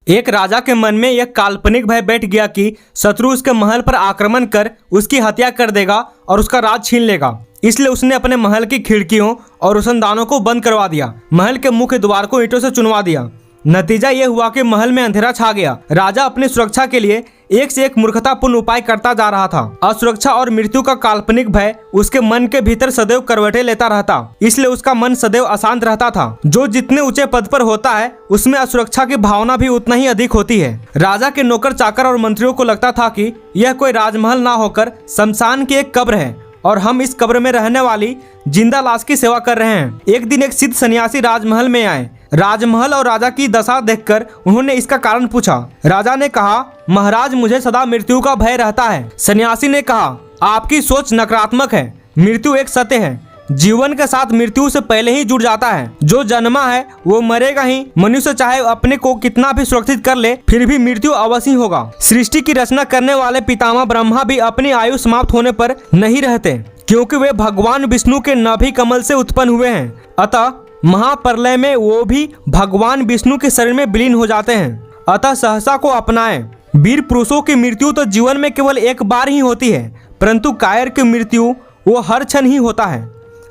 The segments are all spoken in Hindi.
एक राजा के मन में यह काल्पनिक भय बैठ गया कि शत्रु उसके महल पर आक्रमण कर उसकी हत्या कर देगा और उसका राज छीन लेगा। इसलिए उसने अपने महल की खिड़कियों और रोशनदानों को बंद करवा दिया। महल के मुख्य द्वार को ईंटों से चुनवा दिया। नतीजा यह हुआ कि महल में अंधेरा छा गया। राजा अपनी सुरक्षा के लिए एक से एक मूर्खतापूर्ण उपाय करता जा रहा था। असुरक्षा और मृत्यु का काल्पनिक भय उसके मन के भीतर सदैव करवटें लेता रहता, इसलिए उसका मन सदैव अशांत रहता था। जो जितने ऊंचे पद पर होता है उसमें असुरक्षा की भावना भी उतना ही अधिक होती है। राजा के नौकर चाकर और मंत्रियों को लगता था कि यह कोई राजमहल ना होकर शमशान की एक कब्र है और हम इस कब्र में रहने वाली जिंदा लाश की सेवा कर रहे हैं। एक दिन एक सिद्ध सन्यासी राजमहल में आए। राजमहल और राजा की दशा देखकर उन्होंने इसका कारण पूछा। राजा ने कहा, महाराज मुझे सदा मृत्यु का भय रहता है। सन्यासी ने कहा, आपकी सोच नकारात्मक है। मृत्यु एक सत्य है। जीवन के साथ मृत्यु से पहले ही जुड़ जाता है। जो जन्मा है वो मरेगा ही। मनुष्य चाहे अपने को कितना भी सुरक्षित कर ले फिर भी मृत्यु अवश्य होगा। सृष्टि की रचना करने वाले पितामह ब्रह्मा भी अपनी आयु समाप्त होने पर नहीं रहते, क्योंकि वे भगवान विष्णु के नाभि कमल से उत्पन्न हुए हैं। अतः महाप्रलय में वो भी भगवान विष्णु के शरीर में विलीन हो जाते हैं। अतः सहसा को अपनाएं। वीर पुरुषों की मृत्यु तो जीवन में केवल एक बार ही होती है, परंतु कायर की मृत्यु वो हर क्षण ही होता है।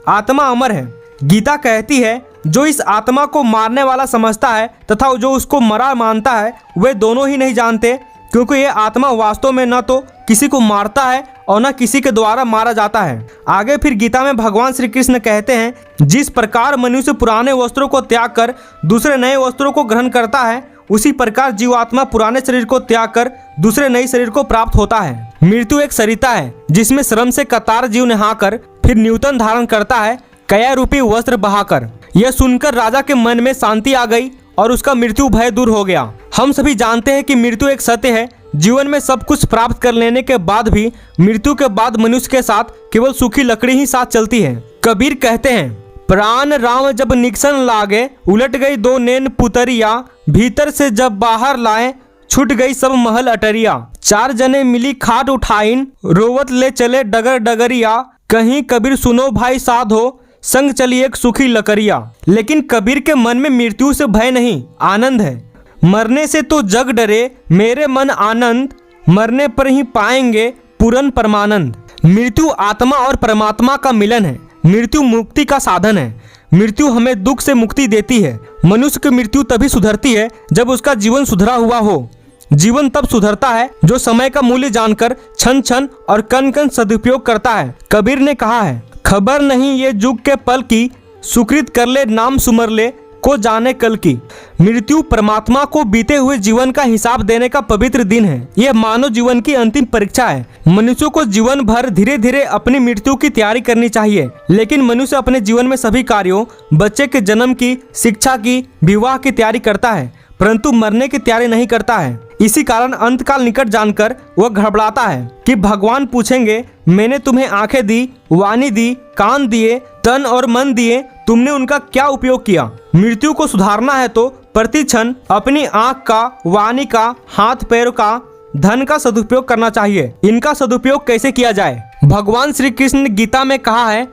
आत्मा अमर है। गीता कहती है, जो इस आत्मा को मारने वाला समझता है तथा जो उसको मरा मानता है वे दोनों ही नहीं जानते, क्योंकि ये आत्मा वास्तव में न तो किसी को मारता है और न किसी के द्वारा मारा जाता है। आगे फिर गीता में भगवान श्री कृष्ण कहते हैं, जिस प्रकार मनुष्य पुराने वस्त्रों को त्याग कर दूसरे नए वस्त्रों को ग्रहण करता है, उसी प्रकार जीवात्मा पुराने शरीर को त्याग कर दूसरे नए शरीर को प्राप्त होता है। मृत्यु एक सरिता है जिसमें श्रम से कतार जीव नहाकर फिर न्यूतन धारण करता है, कया रूपी वस्त्र बहाकर। यह सुनकर राजा के मन में शांति आ गई और उसका मृत्यु भय दूर हो गया। हम सभी जानते हैं कि मृत्यु एक सत्य है। जीवन में सब कुछ प्राप्त कर लेने के बाद भी मृत्यु के बाद मनुष्य के साथ केवल सूखी लकड़ी ही साथ चलती है। कबीर कहते हैं, प्राण राम जब निकसन लागे, उलट गई दो नैन पुतरिया, भीतर से जब बाहर लाए, छूट गई सब महल अटरिया। चार जने मिली खाट उठाइन, रोवत ले चले डगर डगरिया, कहीं कबीर सुनो भाई साध हो, संग चली एक सूखी लकड़िया। लेकिन कबीर के मन में मृत्यु से भय नहीं, आनंद है। मरने से तो जग डरे, मेरे मन आनंद, मरने पर ही पाएंगे पूर्ण परमानंद। मृत्यु आत्मा और परमात्मा का मिलन है। मृत्यु मुक्ति का साधन है। मृत्यु हमें दुख से मुक्ति देती है। मनुष्य की मृत्यु तभी सुधरती है जब उसका जीवन सुधरा हुआ हो। जीवन तब सुधरता है जो समय का मूल्य जानकर क्षण क्षण और कण कण सदुपयोग करता है। कबीर ने कहा है, खबर नहीं ये जुग के पल की, सुकृत कर ले नाम सुमर ले, को जाने कल की। मृत्यु परमात्मा को बीते हुए जीवन का हिसाब देने का पवित्र दिन है। यह मानव जीवन की अंतिम परीक्षा है। मनुष्य को जीवन भर धीरे धीरे अपनी मृत्यु की तैयारी करनी चाहिए, लेकिन मनुष्य अपने जीवन में सभी कार्यों, बच्चे के जन्म की, शिक्षा की, विवाह की तैयारी करता है, परंतु मरने की तैयारी नहीं करता है। इसी कारण अंतकाल निकट जानकर वह घबराता है कि भगवान पूछेंगे, मैंने तुम्हें आंखें दी, वाणी दी, कान दिए, तन और मन दिए, तुमने उनका क्या उपयोग किया? मृत्यु को सुधारना है तो प्रति क्षण अपनी आंख का, वाणी का, हाथ पैर का, धन का सदुपयोग करना चाहिए। इनका सदुपयोग कैसे किया जाए? भगवान श्री कृष्ण ने गीता में कहा है,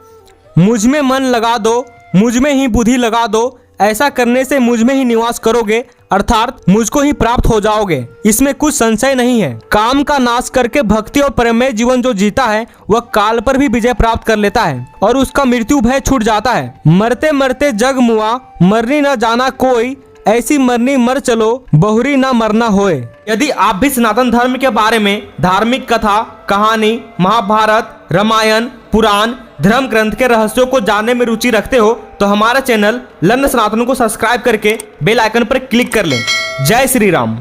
मुझ में मन लगा दो, मुझ में ही बुद्धि लगा दो, ऐसा करने से मुझ में ही निवास करोगे, अर्थात मुझको ही प्राप्त हो जाओगे। इसमें कुछ संशय नहीं है। काम का नाश करके भक्ति और प्रेममय जीवन जो जीता है वह काल पर भी विजय प्राप्त कर लेता है और उसका मृत्यु भय छूट जाता है। मरते मरते जग मुआ, मरनी न जाना कोई, ऐसी मरनी मर चलो, बहुरी ना मरना होए। यदि आप भी सनातन धर्म के बारे में धार्मिक कथा, कहानी, महाभारत, रामायण, पुराण, धर्म ग्रंथ के रहस्यों को जानने में रुचि रखते हो तो हमारा चैनल लर्न सनातन को सब्सक्राइब करके बेल आइकन पर क्लिक कर लें। जय श्री राम।